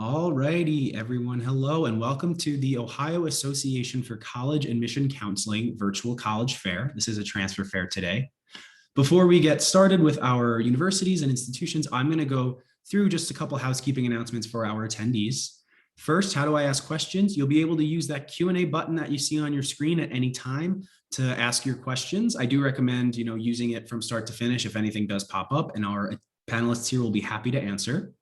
All righty, everyone. Hello, and welcome to the Ohio Association for College Admission Counseling Virtual College Fair. This is a transfer fair today. Before we get started with our universities and institutions, I'm going to go through just a couple housekeeping announcements for our attendees. First, how do I ask questions? You'll be able to use that Q&A button that you see on your screen at any time to ask your questions. I do recommend, using it from start to finish if anything does pop up, and our panelists here will be happy to answer.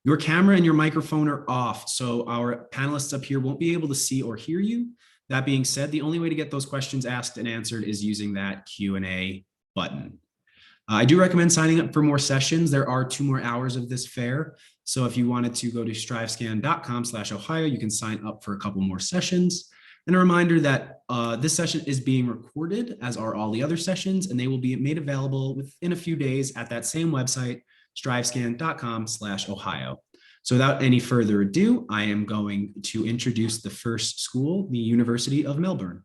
Your camera and your microphone are off, so our panelists up here won't be able to see or hear you. That being said, the only way to get those questions asked and answered is using that Q&A button. I do recommend signing up for more sessions. There are 2 more hours of this fair. So if you wanted to go to strivescan.com/Ohio, you can sign up for a couple more sessions. And a reminder that this session is being recorded, as are all the other sessions, and they will be made available within a few days at that same website, strivescan.com/Ohio. So without any further ado, I am going to introduce the first school, the University of Melbourne.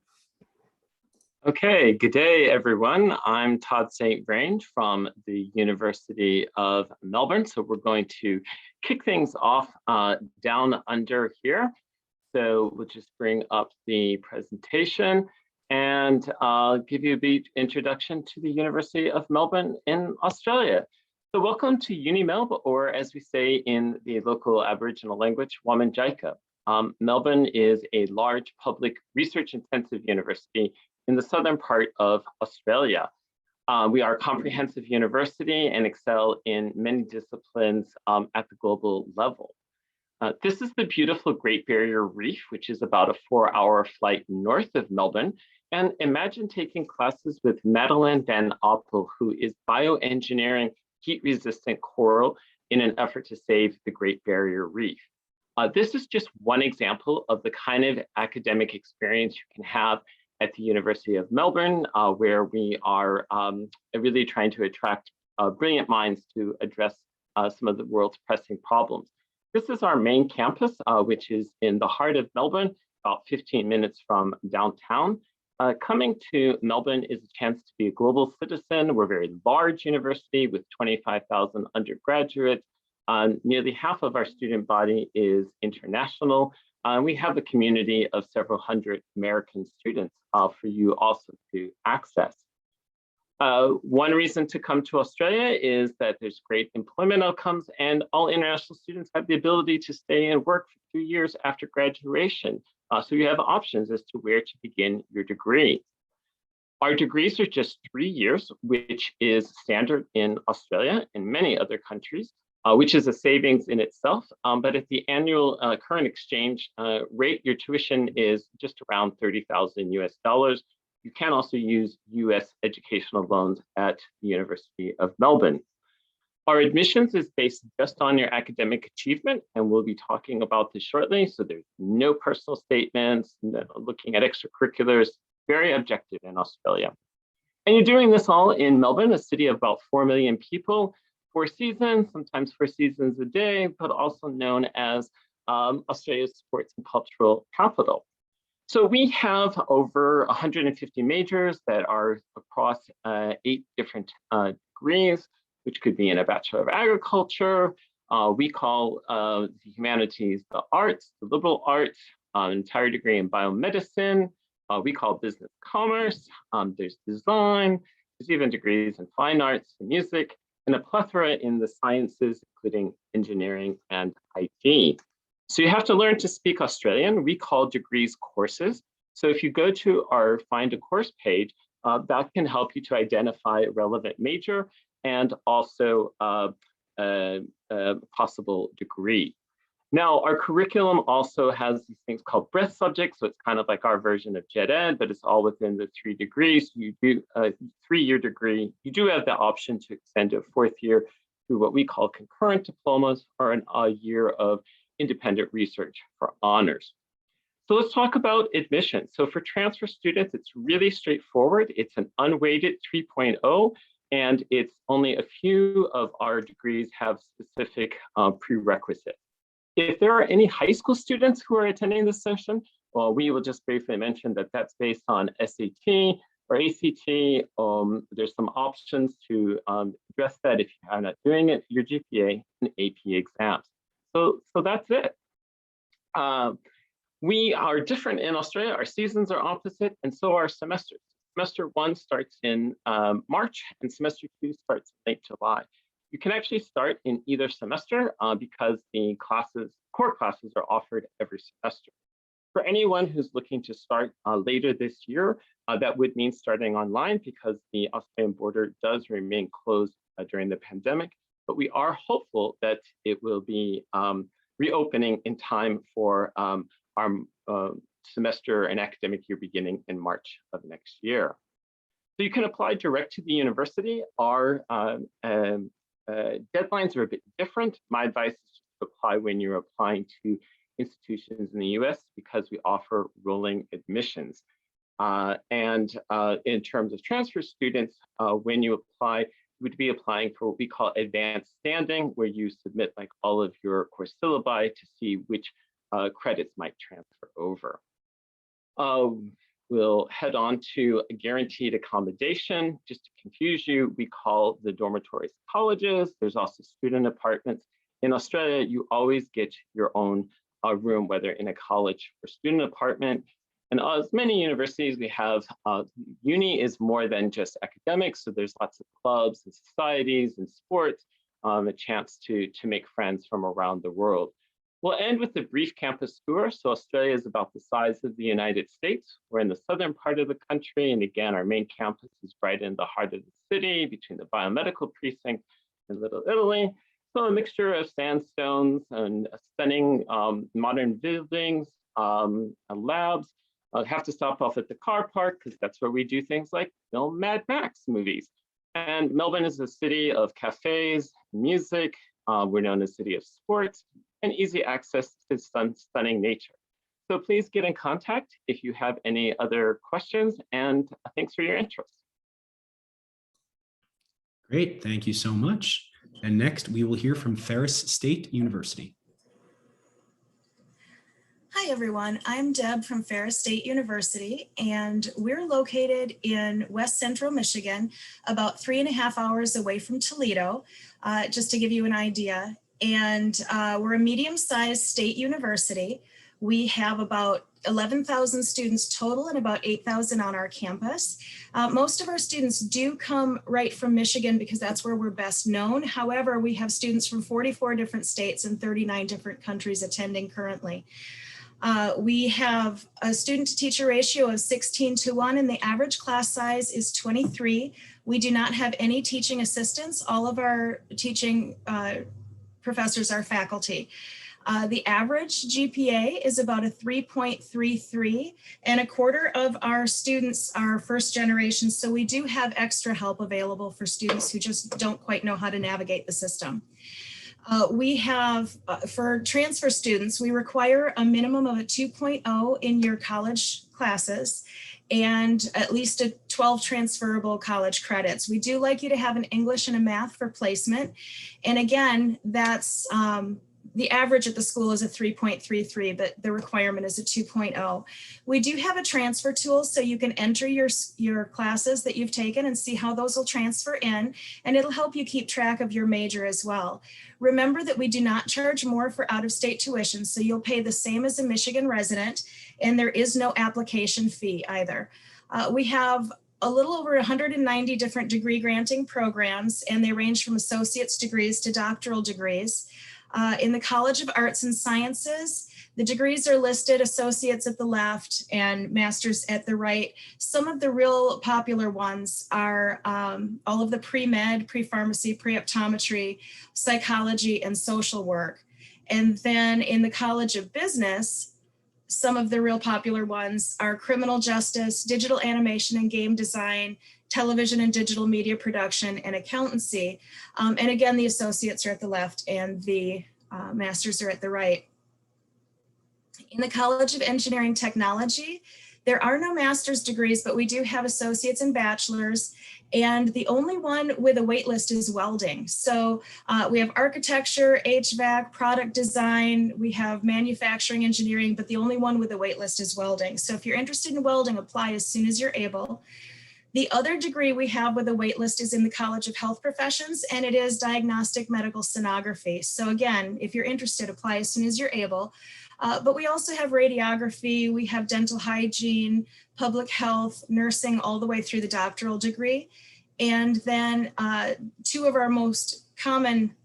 Okay, good day, everyone. I'm Todd St. Grange from the University of Melbourne. So we're going to kick things off down under here. So we'll just bring up the presentation and give you a brief introduction to the University of Melbourne in Australia. So welcome to UniMelb, or as we say in the local Aboriginal language, Wominjeka. Melbourne is a large public research-intensive university in the southern part of Australia. We are a comprehensive university and excel in many disciplines at the global level. This is the beautiful Great Barrier Reef, which is about a 4-hour flight north of Melbourne. And imagine taking classes with Madeleine Van Oppel, who is bioengineering heat-resistant coral in an effort to save the Great Barrier Reef. This is just one example of the kind of academic experience you can have at the University of Melbourne, where we are really trying to attract brilliant minds to address some of the world's pressing problems. This is our main campus, which is in the heart of Melbourne, about 15 minutes from downtown. Coming to Melbourne is a chance to be a global citizen. We're a very large university with 25,000 undergraduates. Nearly half of our student body is international. We have a community of several hundred American students for you also to access. One reason to come to Australia is that there's great employment outcomes, and all international students have the ability to stay and work for 2 years after graduation. So you have options as to where to begin your degree. Our degrees are just 3 years, which is standard in Australia and many other countries, which is a savings in itself. But at the annual current exchange rate, your tuition is just around $30,000 US. You can also use US educational loans at the University of Melbourne. Our admissions is based just on your academic achievement, and we'll be talking about this shortly. So there's no personal statements, no looking at extracurriculars, very objective in Australia. And you're doing this all in Melbourne, a city of about 4 million people, 4 seasons, sometimes 4 seasons a day, but also known as Australia's sports and cultural capital. So we have over 150 majors that are across 8 different degrees, which could be in a Bachelor of Agriculture. We call the humanities the arts, the liberal arts, an entire degree in biomedicine. We call business commerce. There's design. There's even degrees in fine arts and music, and a plethora in the sciences, including engineering and IT. So you have to learn to speak Australian. We call degrees courses. So if you go to our Find a Course page, that can help you to identify a relevant major and also a possible degree. Now, our curriculum also has these things called breadth subjects. So it's kind of like our version of Gen Ed, but it's all within the 3 degrees. You do a 3-year degree. You do have the option to extend to a 4th year through what we call concurrent diplomas, or a year of independent research for honors. So let's talk about admission. So for transfer students, it's really straightforward. It's an unweighted 3.0. And it's only a few of our degrees have specific prerequisites. If there are any high school students who are attending this session, well, we will just briefly mention that that's based on SAT or ACT. There's some options to address that if you are not doing it, your GPA and AP exams. So that's it. We are different in Australia. Our seasons are opposite, and so are semesters. Semester 1 starts in March, and semester 2 starts in late July. You can actually start in either semester because the core classes are offered every semester. For anyone who's looking to start later this year, that would mean starting online because the Australian border does remain closed during the pandemic, but we are hopeful that it will be reopening in time for our semester and academic year beginning in March of next year. So you can apply direct to the university. Our deadlines are a bit different. My advice is to apply when you're applying to institutions in the US because we offer rolling admissions. And in terms of transfer students, when you apply, you would be applying for what we call advanced standing, where you submit like all of your course syllabi to see which credits might transfer over. We'll head on to a guaranteed accommodation. Just to confuse you, we call the dormitories colleges. There's also student apartments. In Australia, you always get your own room, whether in a college or student apartment. And as many universities, we have, uni is more than just academics. So there's lots of clubs and societies and sports, a chance to make friends from around the world. We'll end with a brief campus tour. So Australia is about the size of the United States. We're in the southern part of the country. And again, our main campus is right in the heart of the city between the biomedical precinct and Little Italy. So a mixture of sandstones and stunning modern buildings, labs. I'll have to stop off at the car park because that's where we do things like film Mad Max movies. And Melbourne is a city of cafes, music. We're known as a city of sports and easy access to stunning nature. So please get in contact if you have any other questions, and thanks for your interest. Great, thank you so much. And next we will hear from Ferris State University. Hi everyone, I'm Deb from Ferris State University, and we're located in West Central Michigan, about 3.5 hours away from Toledo, just to give you an idea. And we're a medium-sized state university. We have about 11,000 students total and about 8,000 on our campus. Most of our students do come right from Michigan because that's where we're best known. However, we have students from 44 different states and 39 different countries attending currently. We have a student to teacher ratio of 16:1 and the average class size is 23. We do not have any teaching assistants. All of our teaching professors are faculty. The average GPA is about a 3.33, and a quarter of our students are first generation. So we do have extra help available for students who just don't quite know how to navigate the system. We have, for transfer students, we require a minimum of a 2.0 in your college classes and at least a 12 transferable college credits. We do like you to have an English and a math for placement. And again, that's the average at the school is a 3.33, but the requirement is a 2.0. We do have a transfer tool, so you can enter your classes that you've taken and see how those will transfer in, and it'll help you keep track of your major as well. Remember that we do not charge more for out-of-state tuition, so you'll pay the same as a Michigan resident, and there is no application fee either. We have a little over 190 different degree granting programs, and they range from associate's degrees to doctoral degrees. In the College of Arts and Sciences, the degrees are listed, associates at the left and masters at the right. Some of the real popular ones are all of the pre-med, pre-pharmacy, pre-optometry, psychology, and social work. And then in the College of Business, some of the real popular ones are criminal justice, digital animation and game design, television and digital media production, and accountancy. And again, the associates are at the left and the masters are at the right. In the College of Engineering Technology, there are no master's degrees, but we do have associates and bachelors. And the only one with a wait list is welding. So we have architecture, HVAC, product design, we have manufacturing engineering, but the only one with a wait list is welding. So if you're interested in welding, apply as soon as you're able. The other degree we have with a waitlist is in the College of Health Professions, and it is diagnostic medical sonography. So again, if you're interested, apply as soon as you're able. But we also have radiography, we have dental hygiene, public health, nursing, all the way through the doctoral degree. And then two of our most common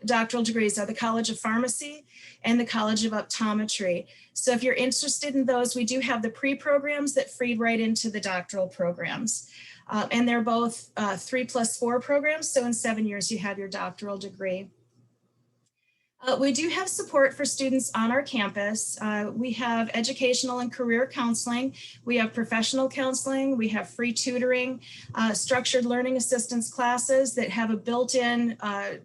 doctoral degrees are the College of Pharmacy and the College of Optometry. So if you're interested in those, we do have the pre-programs that feed right into the doctoral programs. And they're both 3+4 programs. So in 7 years, you have your doctoral degree. We do have support for students on our campus. We have educational and career counseling. We have professional counseling. We have free tutoring, structured learning assistance classes that have a built-in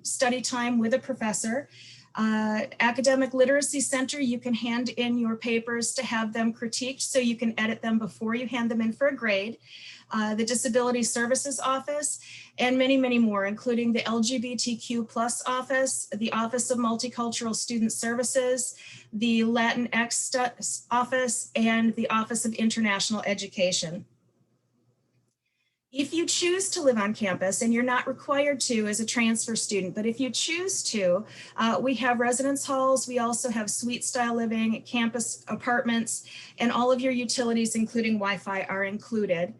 study time with a professor. Academic Literacy Center, you can hand in your papers to have them critiqued so you can edit them before you hand them in for a grade. The Disability Services Office, and many, many more, including the LGBTQ+ office, the Office of Multicultural Student Services, the Latinx office, and the Office of International Education. If you choose to live on campus, and you're not required to as a transfer student, but if you choose to, we have residence halls. We also have suite style living, campus apartments, and all of your utilities, including Wi-Fi, are included.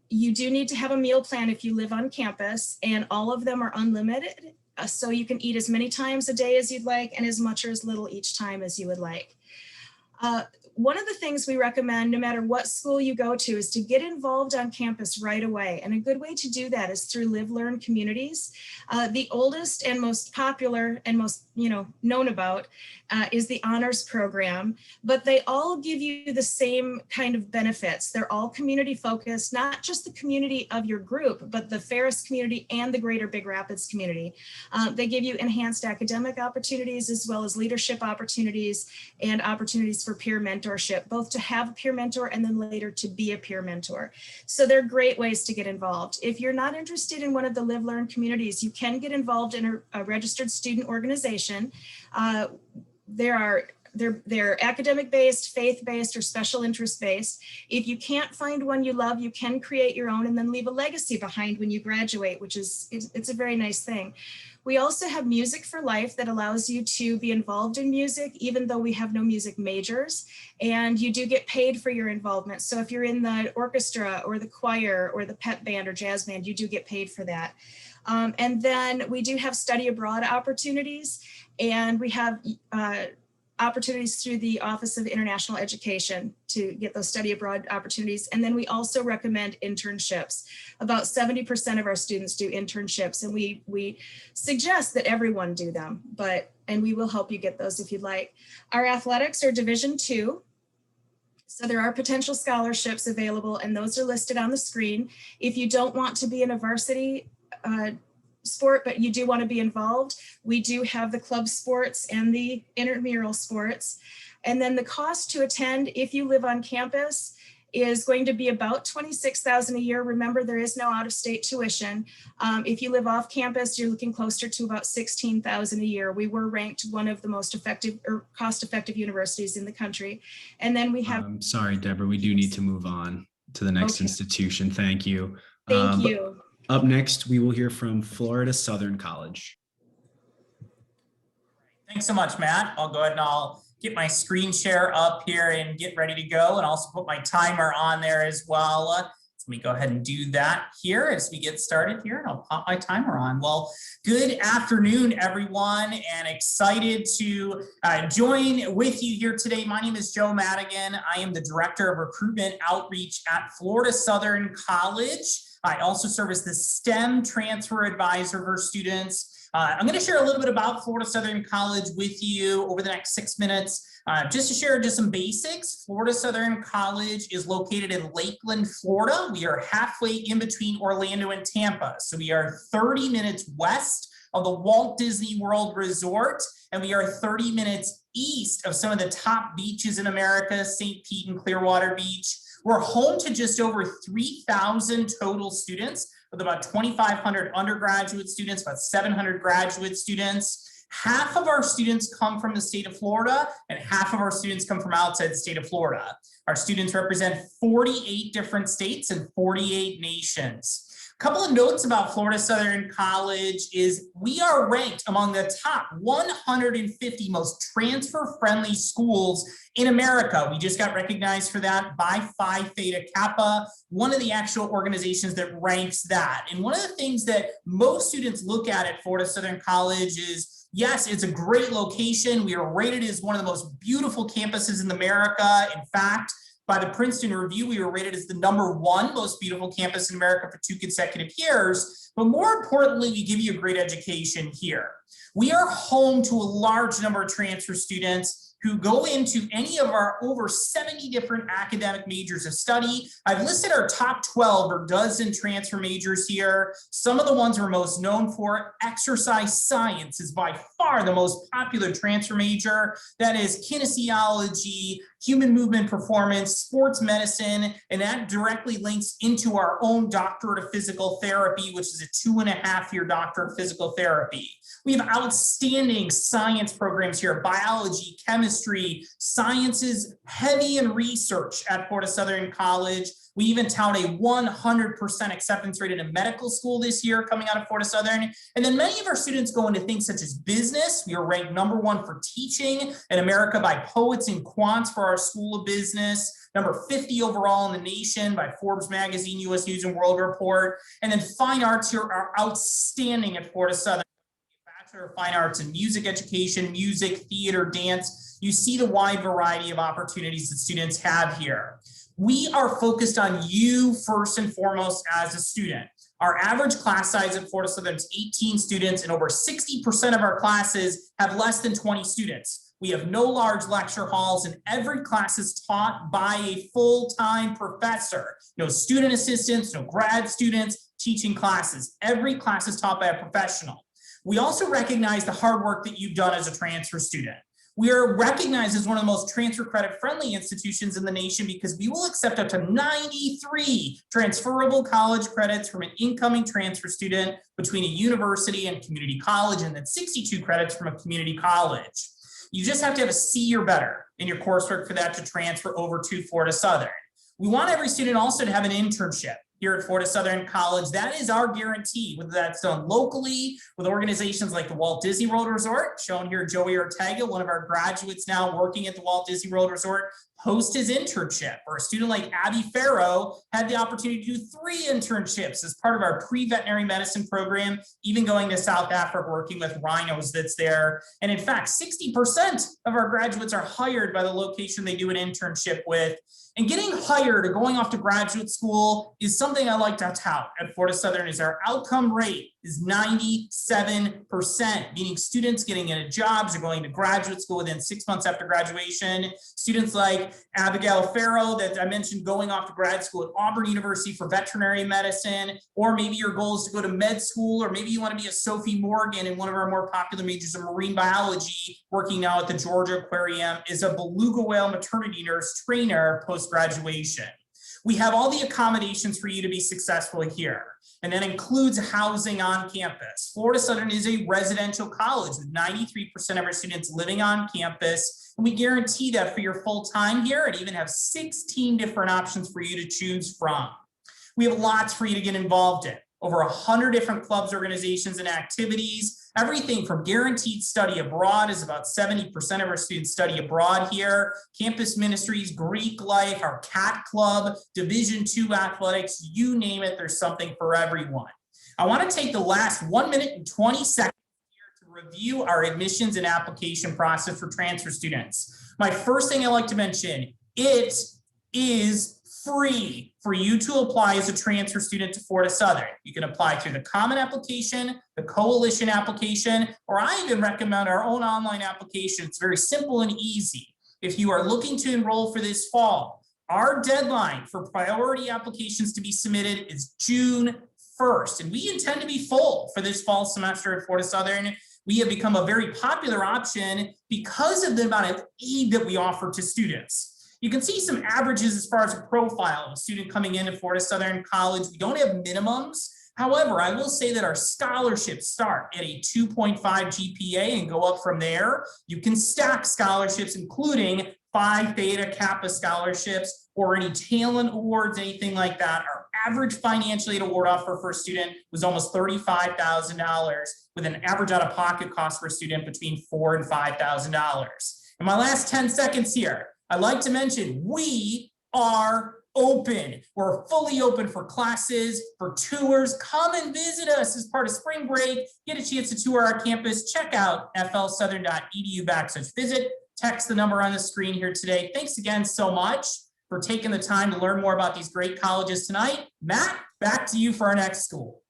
You do need to have a meal plan if you live on campus, and all of them are unlimited. So you can eat as many times a day as you'd like and as much or as little each time as you would like. One of the things we recommend, no matter what school you go to, is to get involved on campus right away. And a good way to do that is through live-learn communities. The oldest and most popular and most known about is the honors program, but they all give you the same kind of benefits. They're all community focused, not just the community of your group, but the Ferris community and the greater Big Rapids community. They give you enhanced academic opportunities as well as leadership opportunities and opportunities for peer mentorship, both to have a peer mentor and then later to be a peer mentor. So they're great ways to get involved. If you're not interested in one of the live-learn communities, you can get involved in a registered student organization. They're academic-based, faith-based, or special interest-based. If you can't find one you love, you can create your own and then leave a legacy behind when you graduate, which it's a very nice thing. We also have Music for Life that allows you to be involved in music, even though we have no music majors, and you do get paid for your involvement. So if you're in the orchestra or the choir or the pep band or jazz band, you do get paid for that. And then we do have study abroad opportunities, and we have opportunities through the Office of International Education to get those study abroad opportunities. And then we also recommend internships. About 70% of our students do internships, and we suggest that everyone do them, and we will help you get those if you'd like. Our athletics are Division II. So there are potential scholarships available, and those are listed on the screen. If you don't want to be in a varsity sport, but you do want to be involved, we do have the club sports and the intramural sports. And then the cost to attend, if you live on campus, is going to be about $26,000 a year. Remember, there is no out-of-state tuition. If you live off campus, you're looking closer to about $16,000 a year. We were ranked one of the most effective or cost-effective universities in the country. And then we have— sorry, Deborah, we do need to move on to the next institution. Thank you. Thank you. Up next, we will hear from Florida Southern College. Thanks so much, Matt. I'll go ahead and I'll get my screen share up here and get ready to go, and also put my timer on there as well. Let me go ahead and do that here as we get started here, and I'll pop my timer on. Well, good afternoon, everyone, and excited to join with you here today. My name is Joe Madigan. I am the Director of Recruitment Outreach at Florida Southern College. I also serve as the STEM transfer advisor for students. I'm going to share a little bit about Florida Southern College with you over the next 6 minutes. Just to share just some basics, Florida Southern College is located in Lakeland, Florida. We are halfway in between Orlando and Tampa. So we are 30 minutes west of the Walt Disney World Resort, and we are 30 minutes east of some of the top beaches in America, St. Pete and Clearwater Beach. We're home to just over 3,000 total students, with about 2,500 undergraduate students, about 700 graduate students. Half of our students come from the state of Florida and half of our students come from outside the state of Florida. Our students represent 48 different states and 48 nations. A couple of notes about Florida Southern College is we are ranked among the top 150 most transfer-friendly schools in America. We just got recognized for that by Phi Theta Kappa, one of the actual organizations that ranks that. And one of the things that most students look at Florida Southern College is, yes, it's a great location. We are rated as one of the most beautiful campuses in America. In fact, by the Princeton Review, we were rated as the #1 most beautiful campus in America for 2 consecutive years. But more importantly, we give you a great education here. We are home to a large number of transfer students who go into any of our over 70 different academic majors of study. I've listed our top 12 or dozen transfer majors here. Some of the ones we're most known for: exercise science is by far the most popular transfer major. That is kinesiology, human movement performance, sports medicine, and that directly links into our own doctorate of physical therapy, which is a 2.5-year doctorate of physical therapy. We have outstanding science programs here: biology, chemistry, sciences heavy in research at Florida Southern College. We even tout a 100% acceptance rate in medical school this year coming out of Florida Southern. And then many of our students go into things such as business. We are ranked #1 for teaching in America by Poets and Quants for our School of Business, #50 overall in the nation by Forbes Magazine, US News and World Report. And then fine arts here are outstanding at Florida Southern. Bachelor of Fine Arts in music education, music, theater, dance. You see the wide variety of opportunities that students have here. We are focused on you first and foremost as a student. Our average class size at Florida Southern is 18 students, and over 60% of our classes have less than 20 students. We have no large lecture halls, and every class is taught by a full-time professor. No student assistants, no grad students teaching classes. Every class is taught by a professional. We also recognize the hard work that you've done as a transfer student. We are recognized as one of the most transfer credit friendly institutions in the nation because we will accept up to 93 transferable college credits from an incoming transfer student between a university and community college, and then 62 credits from a community college. You just have to have a C or better in your coursework for that to transfer over to Florida Southern. We want every student also to have an internship here at Florida Southern College. That is our guarantee, whether that's done locally with organizations like the Walt Disney World Resort, shown here, Joey Ortega, one of our graduates now working at the Walt Disney World Resort, post his internship. Or a student like Abby Farrow had the opportunity to do 3 internships as part of our pre-veterinary medicine program, even going to South Africa, working with rhinos that's there. And in fact, 60% of our graduates are hired by the location they do an internship with. And getting hired or going off to graduate school is something I like to tout at Florida Southern. Is our outcome rate is 97%, meaning students getting into jobs or going to graduate school within 6 months after graduation. Students like Abigail Farrow that I mentioned going off to grad school at Auburn University for veterinary medicine, or maybe your goal is to go to med school, or maybe you want to be a Sophie Morgan in one of our more popular majors of marine biology, working now at the Georgia Aquarium, is a beluga whale maternity nurse trainer post-graduation. We have all the accommodations for you to be successful here, and that includes housing on campus. Florida Southern is a residential college with 93% of our students living on campus, and we guarantee that for your full time here, and even have 16 different options for you to choose from. We have lots for you to get involved in. Over 100 different clubs, organizations, and activities. Everything from guaranteed study abroad is about 70% of our students study abroad here. Campus ministries, Greek life, our CAT club, Division II athletics, you name it, there's something for everyone. I want to take the last 1 minute and 20 seconds here to review our admissions and application process for transfer students. My first thing I like to mention, it is free for you to apply as a transfer student to Florida Southern. You can apply through the common application, the coalition application, or I even recommend our own online application. It's very simple and easy. If you are looking to enroll for this fall, our deadline for priority applications to be submitted is June 1st, and we intend to be full for this fall semester at Florida Southern. We have become a very popular option because of the amount of aid that we offer to students. You can see some averages as far as a profile of a student coming into Florida Southern College. We don't have minimums. However, I will say that our scholarships start at a 2.5 GPA and go up from there. You can stack scholarships, including Phi Theta Kappa scholarships or any talent awards, anything like that. Our average financial aid award offer for a student was almost $35,000 with an average out-of-pocket cost for a student between $4,000 and $5,000. In my last 10 seconds here, I'd like to mention we are open. We're fully open for classes, for tours. Come and visit us as part of spring break. Get a chance to tour our campus. Check out flsouthern.edu/visit. Text the number on the screen here today. Thanks again so much for taking the time to learn more about these great colleges tonight. Matt, back to you for our next school.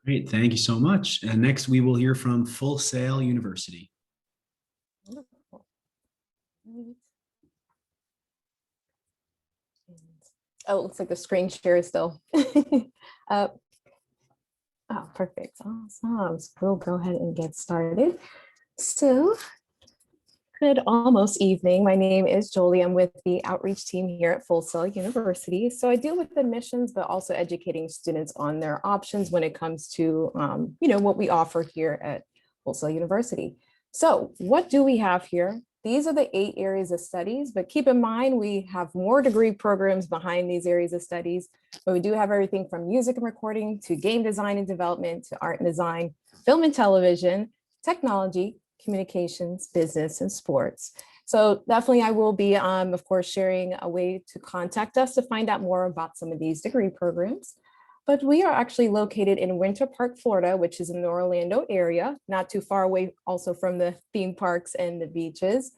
Great, thank you so much. And next we will hear from Full Sail University. Oh, it looks like the screen share is still. Oh, perfect. Awesome. So we'll go ahead and get started. So, good almost evening. My name is Jolie. I'm with the outreach team here at Full Sail University. So I deal with admissions, but also educating students on their options when it comes to, what we offer here at Full Sail University. So what do we have here? These are the 8 areas of studies, but keep in mind, we have more degree programs behind these areas of studies, but we do have everything from music and recording to game design and development to art and design, film and television, technology, communications, business, and sports. So definitely I will be, of course, sharing a way to contact us to find out more about some of these degree programs. But we are actually located in Winter Park, Florida, which is in the Orlando area, not too far away also from the theme parks and the beaches.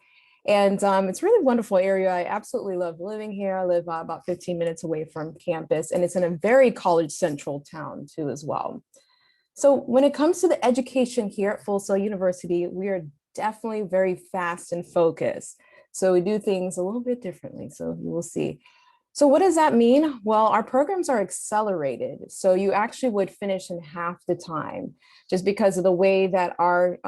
And it's a really wonderful area. I absolutely love living here. I live about 15 minutes away from campus, and it's in a very college central town too as well. So when it comes to the education here at Full Sail University, we are definitely very fast and focused. So we do things a little bit differently. So you will see. So what does that mean? Well, our programs are accelerated. So you actually would finish in half the time, just because of the way that our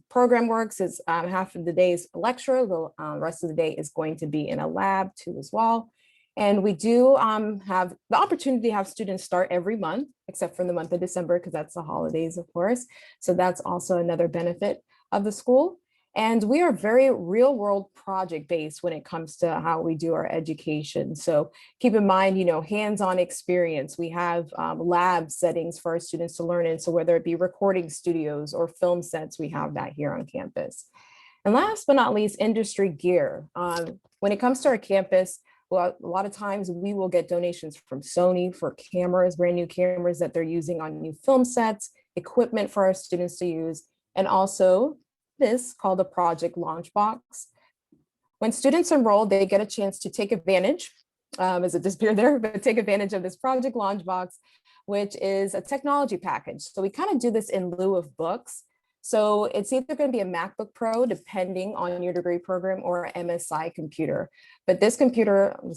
program works is half of the day is a lecture, the rest of the day is going to be in a lab too as well. And we do have the opportunity to have students start every month, except for the month of December, because that's the holidays, of course. So that's also another benefit of the school. And we are very real world project based when it comes to how we do our education. So keep in mind, hands-on experience. We have lab settings for our students to learn in. So whether it be recording studios or film sets, we have that here on campus. And last but not least, industry gear. When it comes to our campus, well, a lot of times we will get donations from Sony for cameras, brand new cameras that they're using on new film sets, equipment for our students to use, and also this called a project launch box. When students enroll, they get a chance to take advantage, as it disappeared there, but take advantage of this project launch box, which is a technology package. So we kind of do this in lieu of books. So it's either going to be a MacBook Pro, depending on your degree program, or an MSI computer. But this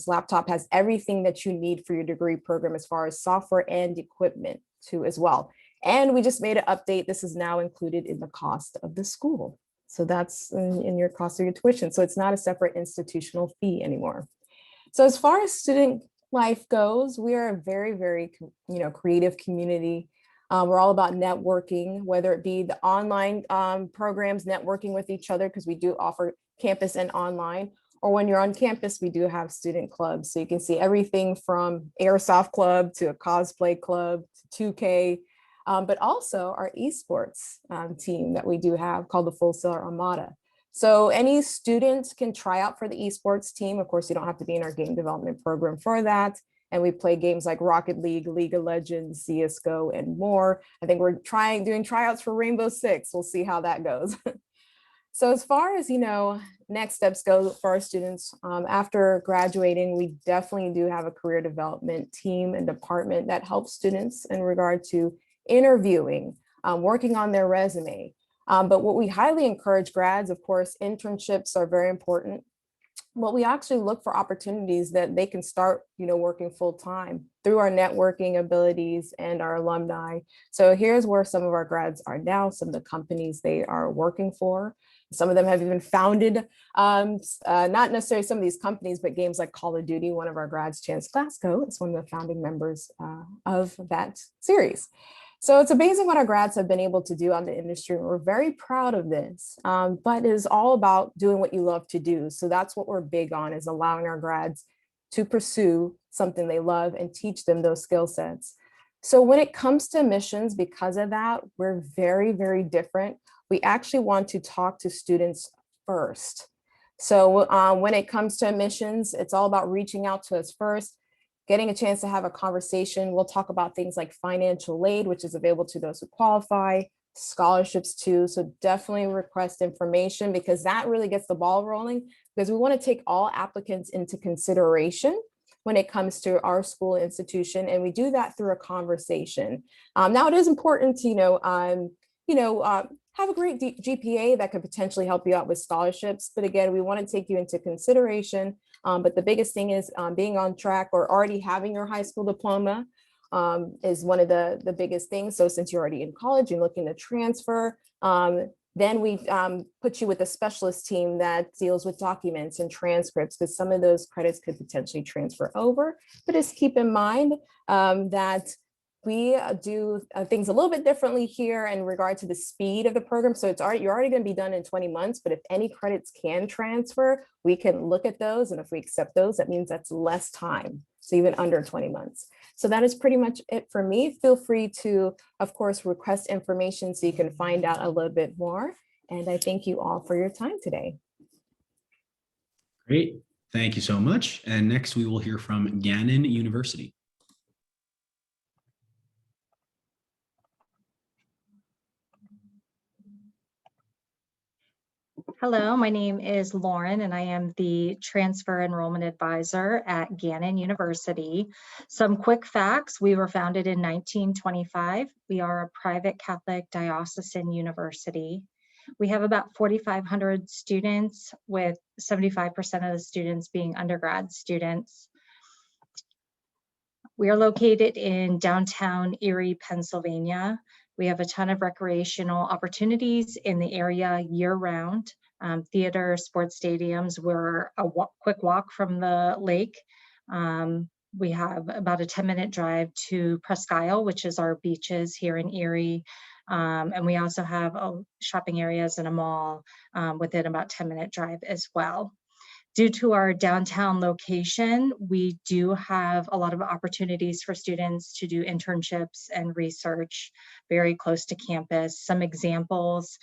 laptop has everything that you need for your degree program as far as software and equipment too as well. And we just made an update. This is now included in the cost of the school. So that's in your cost of your tuition. So it's not a separate institutional fee anymore. So as far as student life goes, we are a very, very, creative community. We're all about networking, whether it be the online programs, networking with each other, because we do offer campus and online, or when you're on campus, we do have student clubs. So you can see everything from airsoft club to a cosplay club to 2K. But also our esports team that we do have called the Full Sail Armada. So any students can try out for the esports team. Of course, you don't have to be in our game development program for that. And we play games like Rocket League, League of Legends, CSGO, and more. I think we're doing tryouts for Rainbow Six. We'll see how that goes. So as far as, next steps go for our students, after graduating, we definitely do have a career development team and department that helps students in regard to interviewing, working on their resume. But what we highly encourage grads, of course, internships are very important. Well, we actually look for opportunities that they can start, working full time through our networking abilities and our alumni. So here's where some of our grads are now, some of the companies they are working for. Some of them have even founded, not necessarily some of these companies, but games like Call of Duty. One of our grads, Chance Glasgow, is one of the founding members of that series. So it's amazing what our grads have been able to do on the industry. We're very proud of this, but it is all about doing what you love to do. So that's what we're big on, is allowing our grads to pursue something they love and teach them those skill sets. So when it comes to admissions, because of that, we're very, very different. We actually want to talk to students first. So when it comes to admissions, it's all about reaching out to us first, getting a chance to have a conversation. We'll talk about things like financial aid, which is available to those who qualify, scholarships too. So definitely request information, because that really gets the ball rolling, because we want to take all applicants into consideration when it comes to our school institution. And we do that through a conversation. Now it is important to, have a great GPA that could potentially help you out with scholarships. But again, we want to take you into consideration. But the biggest thing is being on track or already having your high school diploma is one of the biggest things. So since you're already in college and looking to transfer, then we put you with a specialist team that deals with documents and transcripts, because some of those credits could potentially transfer over. But just keep in mind that we do things a little bit differently here in regard to the speed of the program. So you're already going to be done in 20 months, but if any credits can transfer, we can look at those. And if we accept those, that means that's less time. So even under 20 months. So that is pretty much it for me. Feel free to, of course, request information so you can find out a little bit more. And I thank you all for your time today. Great. Thank you so much. And next we will hear from Gannon University. Hello, my name is Lauren, and I am the Transfer Enrollment Advisor at Gannon University. Some quick facts: we were founded in 1925. We are a private Catholic diocesan university. We have about 4,500 students, with 75% of the students being undergrad students. We are located in downtown Erie, Pennsylvania. We have a ton of recreational opportunities in the area year-round. Theater, sports stadiums. We're a quick walk from the lake. We have about a 10-minute drive to Presque Isle, which is our beaches here in Erie. And we also have shopping areas and a mall within about 10-minute drive as well. Due to our downtown location, we do have a lot of opportunities for students to do internships and research very close to campus. Some examples: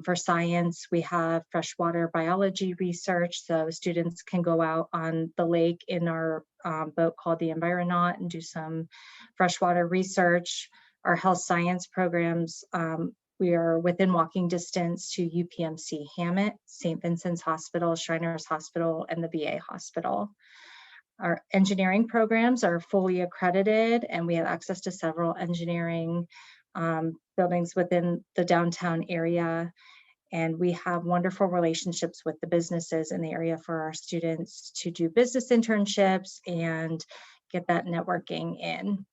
for science, we have freshwater biology research, so students can go out on the lake in our boat called the Environaut and do some freshwater research. Our health science programs, we are within walking distance to UPMC Hammett, St. Vincent's Hospital, Shriners Hospital, and the VA Hospital. Our engineering programs are fully accredited, and we have access to several engineering buildings within the downtown area. And we have wonderful relationships with the businesses in the area for our students to do business internships and get that networking in.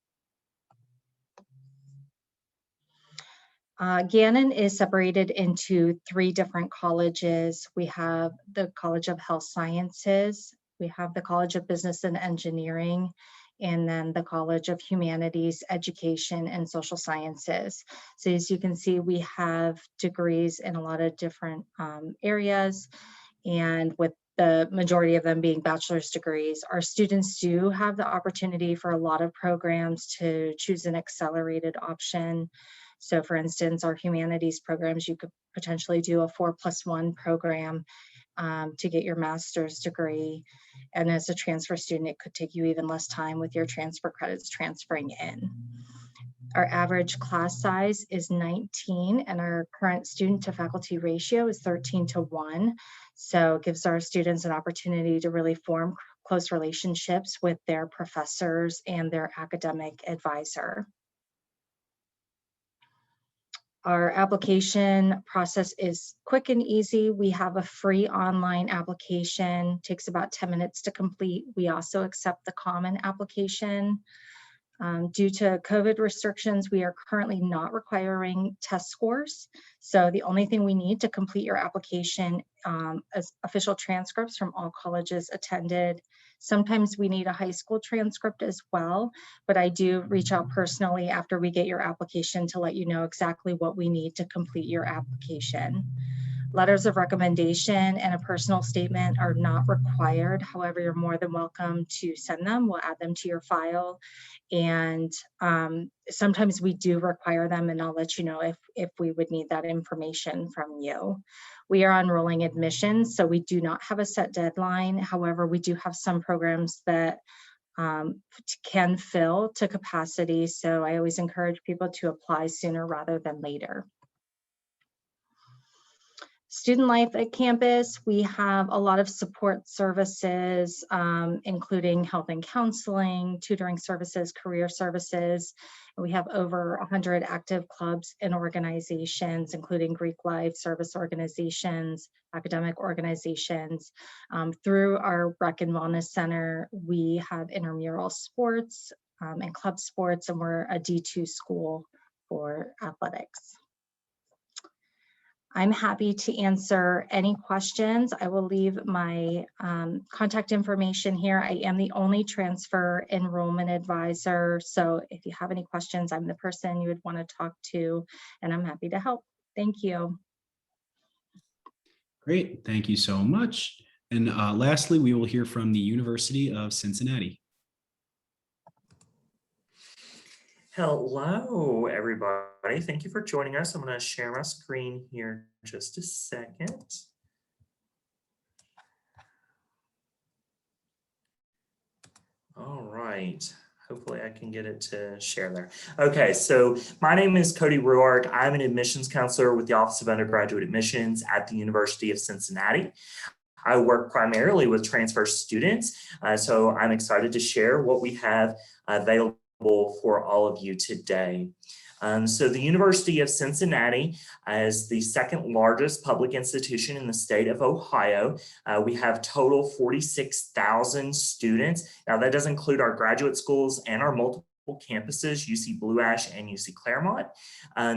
Gannon is separated into 3 different colleges. We have the College of Health Sciences, we have the College of Business and Engineering, and then the College of Humanities, Education, and Social Sciences. So as you can see, we have degrees in a lot of different areas, and with the majority of them being bachelor's degrees. Our students do have the opportunity for a lot of programs to choose an accelerated option. So for instance, our humanities programs, you could potentially do a 4+1 program to get your master's degree. And as a transfer student, it could take you even less time with your transfer credits transferring in. Our average class size is 19, and our current student to faculty ratio is 13:1. So it gives our students an opportunity to really form close relationships with their professors and their academic advisor. Our application process is quick and easy. We have a free online application, takes about 10 minutes to complete. We also accept the common application. Due to COVID restrictions, we are currently not requiring test scores. So the only thing we need to complete your application is official transcripts from all colleges attended. Sometimes we need a high school transcript as well, but I do reach out personally after we get your application to let you know exactly what we need to complete your application. Letters of recommendation and a personal statement are not required. However, you're more than welcome to send them. We'll add them to your file. And sometimes we do require them, and I'll let you know if we would need that information from you. We are on rolling admissions, so we do not have a set deadline. However, we do have some programs that can fill to capacity. So I always encourage people to apply sooner rather than later. Student life at campus, we have a lot of support services, including health and counseling, tutoring services, career services. We have over 100 active clubs and organizations, including Greek life, service organizations, academic organizations. Through our Rec and Wellness Center, we have intramural sports and club sports, and we're a D2 school for athletics. I'm happy to answer any questions. I will leave my contact information here. I am the only transfer enrollment advisor. So if you have any questions, I'm the person you would want to talk to, and I'm happy to help. Thank you. Great, thank you so much. And lastly, we will hear from the University of Cincinnati. Hello, everybody. Thank you for joining us. I'm going to share my screen here in just a second. All right. Hopefully I can get it to share there. Okay, so my name is Cody Ruark. I'm an admissions counselor with the Office of Undergraduate Admissions at the University of Cincinnati. I work primarily with transfer students, so I'm excited to share what we have available for all of you today. So the University of Cincinnati is the second largest public institution in the state of Ohio. We have total 46,000 students. Now that does include our graduate schools and our multiple campuses, UC Blue Ash and UC Claremont.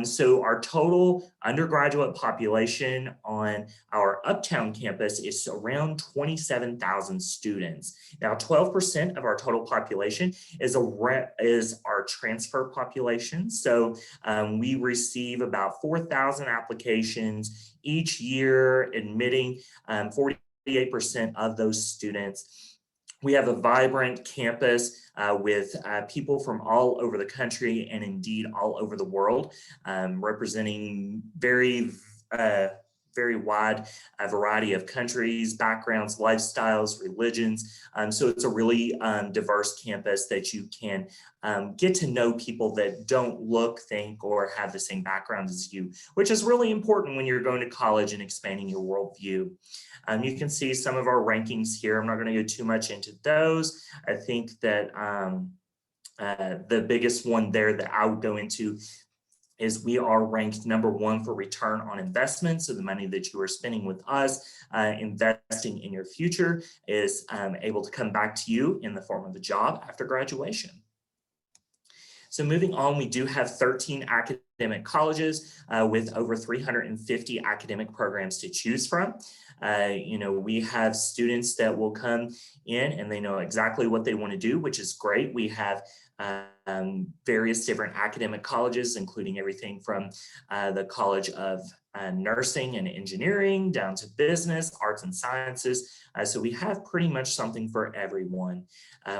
So our total undergraduate population on our Uptown campus is around 27,000 students. Now 12% of our total population is our transfer population. So we receive about 4,000 applications each year, admitting 48% of those students. We have a vibrant campus with people from all over the country and indeed all over the world, representing very wide variety of countries, backgrounds, lifestyles, religions. So it's a really diverse campus that you can get to know people that don't look, think, or have the same background as you, which is really important when you're going to college and expanding your worldview. You can see some of our rankings here. I'm not going to go too much into those. I think that the biggest one there that I would go into is we are ranked #1 for return on investment. So the money that you are spending with us, investing in your future, is able to come back to you in the form of a job after graduation. So moving on, we do have 13 academic colleges with over 350 academic programs to choose from. We have students that will come in and they know exactly what they want to do, which is great. We have various different academic colleges, including everything from the College of Nursing and Engineering down to business, arts and sciences. So we have pretty much something for everyone.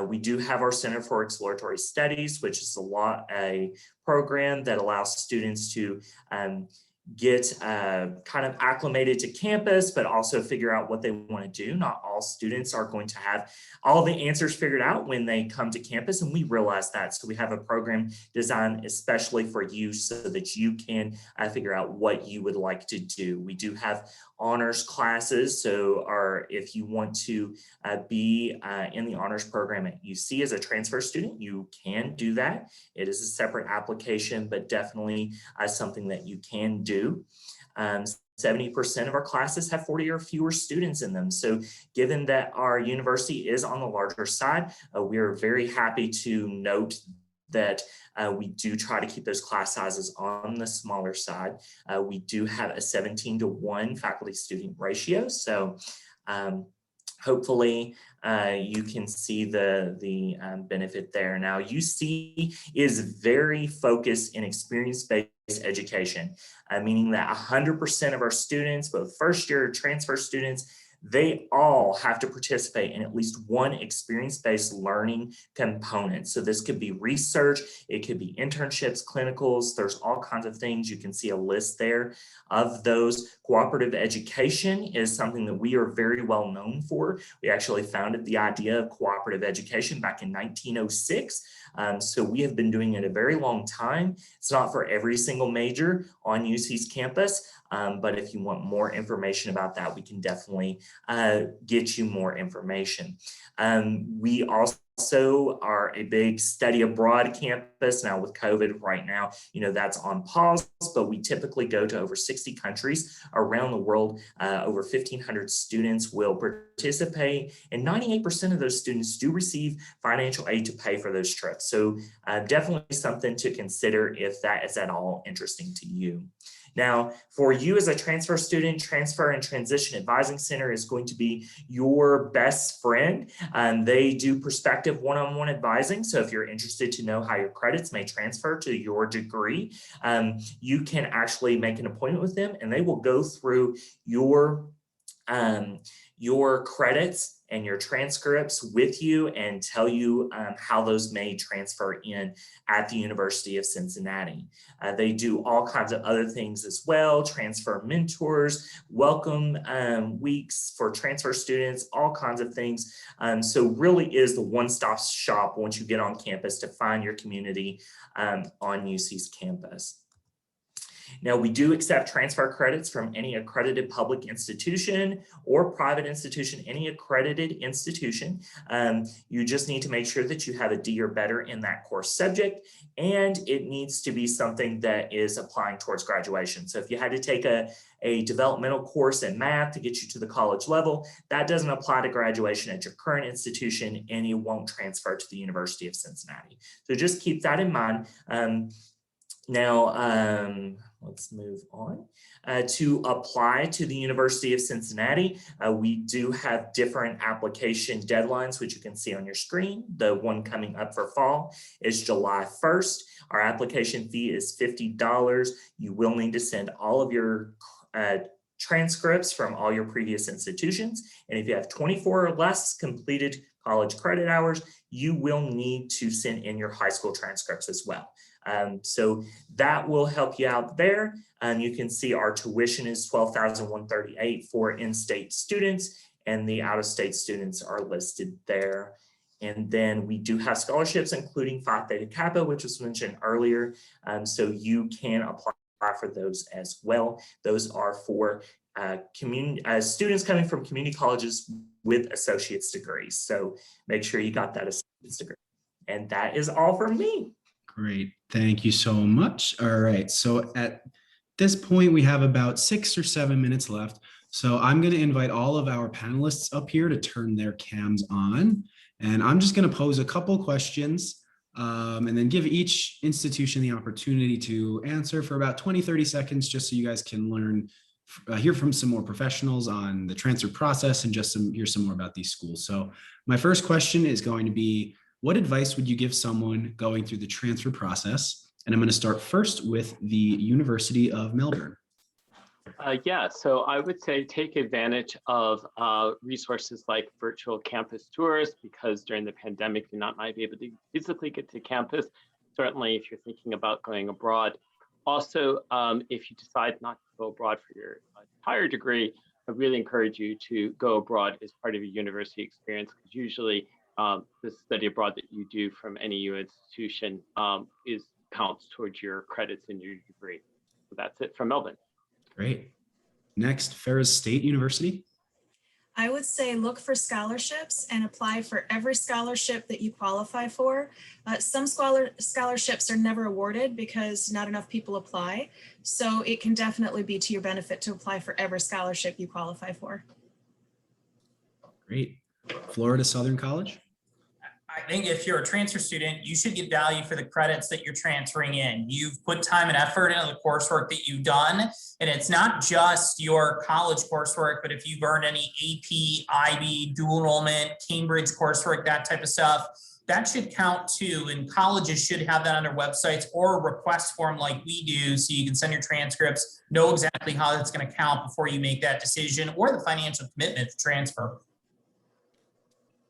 We do have our Center for Exploratory Studies, which is a program that allows students to get kind of acclimated to campus, but also figure out what they want to do. Not all students are going to have all the answers figured out when they come to campus, and we realize that. So we have a program designed especially for you so that you can figure out what you would like to do. We do have honors classes, so if you want to be in the honors program at UC as a transfer student, you can do that. It is a separate application, but definitely something that you can do. 70% of our classes have 40 or fewer students in them. So given that our university is on the larger side, we are very happy to note that we do try to keep those class sizes on the smaller side. We do have a 17-to-1 faculty-student ratio. So hopefully you can see the benefit there. Now, UC is very focused in experience-based education, meaning that 100% of our students, both first-year transfer students, they all have to participate in at least one experience-based learning component. So this could be research, it could be internships, clinicals, there's all kinds of things. You can see a list there of those. Cooperative education is something that we are very well known for. We actually founded the idea of cooperative education back in 1906. So we have been doing it a very long time. It's not for every single major on UC's campus, but if you want more information about that, we can definitely get you more information. We also are a big study abroad campus. Now with COVID right now, that's on pause, but we typically go to over 60 countries around the world. Over 1,500 students will participate, and 98% of those students do receive financial aid to pay for those trips. So definitely something to consider if that is at all interesting to you. Now, for you as a transfer student, Transfer and Transition Advising Center is going to be your best friend. They do prospective one-on-one advising. So if you're interested to know how your credits may transfer to your degree, you can actually make an appointment with them, and they will go through your credits and your transcripts with you and tell you how those may transfer in at the University of Cincinnati. They do all kinds of other things as well, transfer mentors, welcome weeks for transfer students, all kinds of things. So really is the one-stop shop once you get on campus to find your community on UC's campus. Now, we do accept transfer credits from any accredited public institution or private institution, any accredited institution. You just need to make sure that you have a D or better in that course subject, and it needs to be something that is applying towards graduation. So if you had to take a developmental course in math to get you to the college level, that doesn't apply to graduation at your current institution, and you won't transfer to the University of Cincinnati. So just keep that in mind. Let's move on. To apply to the University of Cincinnati, we do have different application deadlines, which you can see on your screen. The one coming up for fall is July 1st. Our application fee is $50. You will need to send all of your transcripts from all your previous institutions. And if you have 24 or less completed college credit hours, you will need to send in your high school transcripts as well. So that will help you out there. You can see our tuition is $12,138 for in-state students, and the out-of-state students are listed there. And then we do have scholarships, including Phi Theta Kappa, which was mentioned earlier. So you can apply for those as well. Those are for students coming from community colleges with associate's degrees. So make sure you got that associate's degree. And that is all from me. Great. Thank you so much. All right. So at this point, we have about 6 or 7 minutes left. So I'm going to invite all of our panelists up here to turn their cams on. And I'm just going to pose a couple questions and then give each institution the opportunity to answer for about 20-30 seconds, just so you guys can learn, hear from some more professionals on the transfer process and just hear some more about these schools. So my first question is going to be, what advice would you give someone going through the transfer process? And I'm going to start first with the University of Melbourne. Yeah, so I would say take advantage of resources like virtual campus tours, because during the pandemic, you might be able to physically get to campus. Certainly, if you're thinking about going abroad, Also, if you decide not to go abroad for your entire degree, I really encourage you to go abroad as part of your university experience, because usually the study abroad that you do from any U institution counts towards your credits in your degree. So that's it from Melbourne. Great. Next, Ferris State University. I would say look for scholarships and apply for every scholarship that you qualify for. Some scholarships are never awarded because not enough people apply. So it can definitely be to your benefit to apply for every scholarship you qualify for. Great. Florida Southern College. I think if you're a transfer student, you should get value for the credits that you're transferring in. You've put time and effort into the coursework that you've done. And it's not just your college coursework, but if you've earned any AP, IB, dual enrollment, Cambridge coursework, that type of stuff, that should count too. And colleges should have that on their websites or a request form like we do, so you can send your transcripts, know exactly how that's going to count before you make that decision or the financial commitment to transfer.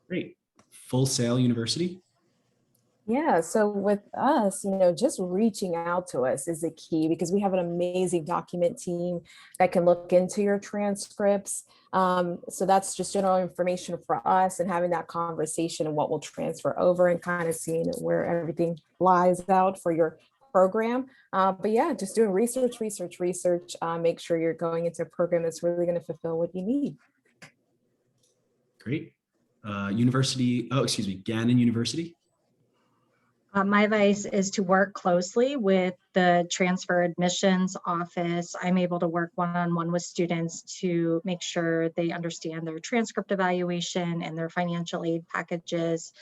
Great. Full Sail University. Yeah, so with us, just reaching out to us is the key, because we have an amazing document team that can look into your transcripts. So that's just general information for us, and having that conversation and what we'll transfer over and kind of seeing where everything lies out for your program. But yeah, just doing research, make sure you're going into a program that's really going to fulfill what you need. Great. Gannon University. My advice is to work closely with the transfer admissions office. I'm able to work one-on-one with students to make sure they understand their transcript evaluation and their financial aid packages.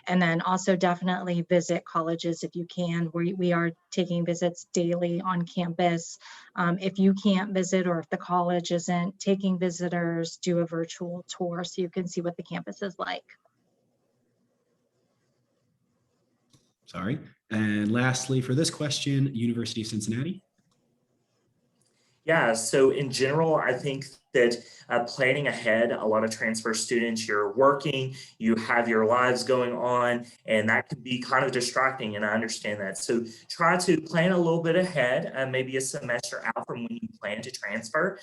And then also definitely visit colleges if you can. We are taking visits daily on campus. If you can't visit, or if the college isn't taking visitors, do a virtual tour so you can see what the campus is like. Sorry. And lastly, for this question, University of Cincinnati. Yeah, so in general, I think that planning ahead, a lot of transfer students, you're working, you have your lives going on, and that can be kind of distracting, and I understand that. So try to plan a little bit ahead, maybe a semester out from when you plan to transfer.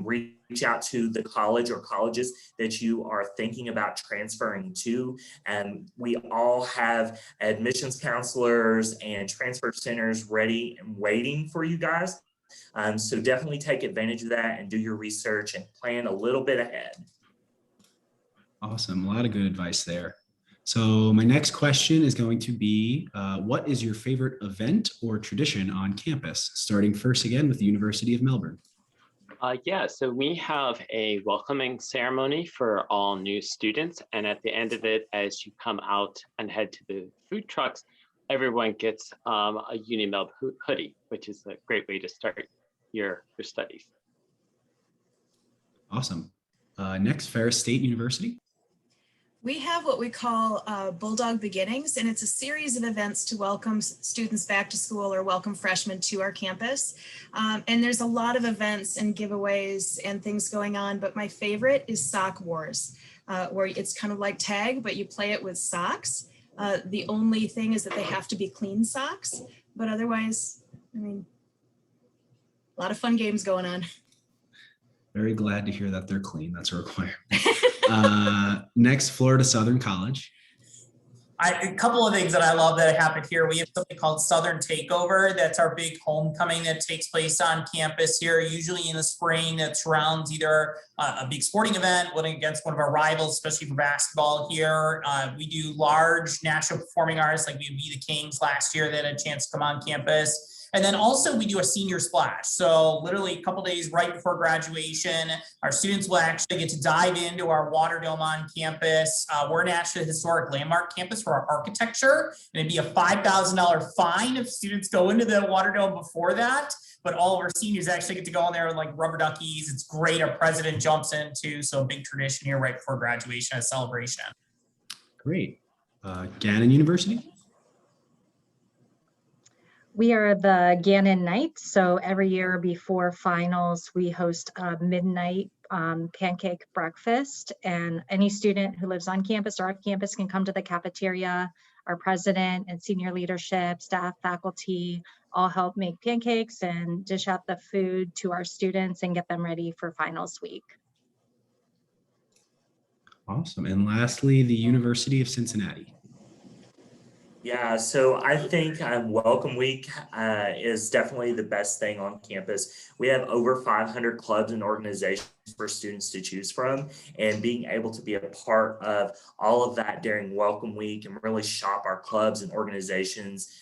Reach out to the college or colleges that you are thinking about transferring to. And we all have admissions counselors and transfer centers ready and waiting for you guys. So definitely take advantage of that and do your research and plan a little bit ahead. Awesome. A lot of good advice there. So my next question is going to be, what is your favorite event or tradition on campus? Starting first again with the University of Melbourne. Yeah, so we have a welcoming ceremony for all new students. And at the end of it, as you come out and head to the food trucks, everyone gets a UniMelb hoodie, which is a great way to start your studies. Awesome. Next, Ferris State University. We have what we call Bulldog Beginnings, and it's a series of events to welcome students back to school or welcome freshmen to our campus. And there's a lot of events and giveaways and things going on, but my favorite is Sock Wars, where it's kind of like tag, but you play it with socks. The only thing is that they have to be clean socks, but otherwise, I mean, a lot of fun games going on. Very glad to hear that they're clean. That's a requirement. Next, Florida Southern College. A couple of things that I love that happened here. We have something called Southern Takeover. That's our big homecoming that takes place on campus here, usually in the spring. That surrounds either a big sporting event, winning against one of our rivals, especially for basketball here. We do large national performing artists, like we had Be the Kings last year that had a chance to come on campus. And then also we do a senior splash. So literally a couple days right before graduation, our students will actually get to dive into our water dome on campus. We're an actually historic landmark campus for our architecture. And it'd be a $5,000 fine if students go into the water dome before that. But all of our seniors actually get to go in there with like rubber duckies. It's great. Our president jumps in too. So a big tradition here right before graduation, a celebration. Great. Gannon University. We are the Gannon Nights. So every year before finals, we host a midnight pancake breakfast, and any student who lives on campus or off campus can come to the cafeteria. Our president and senior leadership, staff, faculty I'll help make pancakes and dish out the food to our students and get them ready for finals week. Awesome. And lastly, the University of Cincinnati. Yeah, so I think Welcome Week is definitely the best thing on campus. We have over 500 clubs and organizations for students to choose from, and being able to be a part of all of that during Welcome Week and really shop our clubs and organizations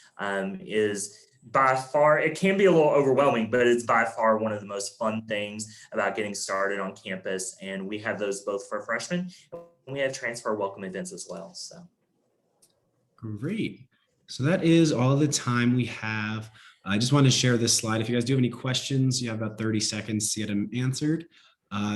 is by far, it can be a little overwhelming, but it's by far one of the most fun things about getting started on campus. And we have those both for freshmen, and we have transfer welcome events as well. So. Great. So that is all the time we have. I just wanted to share this slide. If you guys do have any questions, you have about 30 seconds to get them answered.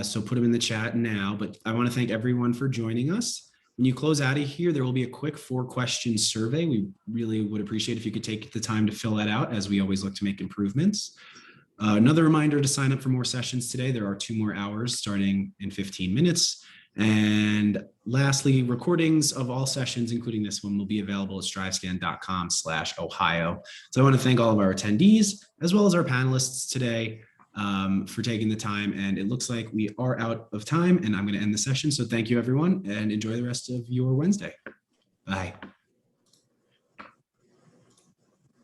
So put them in the chat now, but I want to thank everyone for joining us. When you close out of here, there will be a quick 4-question survey. We really would appreciate if you could take the time to fill that out, as we always look to make improvements. Another reminder to sign up for more sessions today. There are 2 more hours starting in 15 minutes. And lastly, recordings of all sessions, including this one, will be available at strivescan.com/Ohio. So I want to thank all of our attendees, as well as our panelists today, for taking the time. And it looks like we are out of time, and I'm going to end the session. So thank you, everyone, and enjoy the rest of your Wednesday. Bye.